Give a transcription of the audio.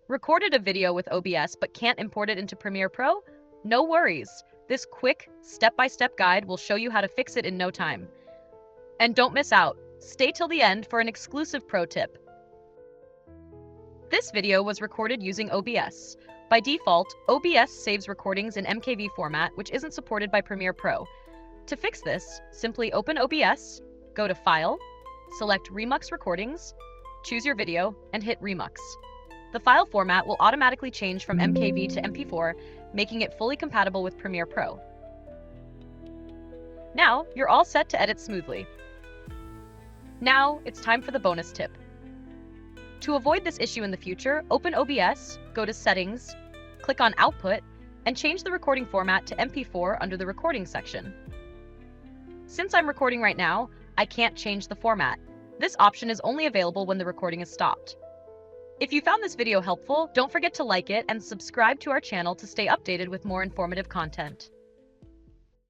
Recorded a video with OBS but can't import it into Premiere Pro? No worries. This quick, step-by-step guide will show you how to fix it in no time. And don't miss out. Stay till the end for an exclusive pro tip. This video was recorded using OBS. By default, OBS saves recordings in MKV format, which isn't supported by Premiere Pro. To fix this, simply open OBS, go to File, select Remux Recordings, choose your video, and hit Remux. The file format will automatically change from MKV to MP4, making it fully compatible with Premiere Pro. Now, you're all set to edit smoothly. Now, it's time for the bonus tip. To avoid this issue in the future, open OBS, go to Settings, click on Output, and change the recording format to MP4 under the Recording section. Since I'm recording right now, I can't change the format. This option is only available when the recording is stopped. If you found this video helpful, don't forget to like it and subscribe to our channel to stay updated with more informative content.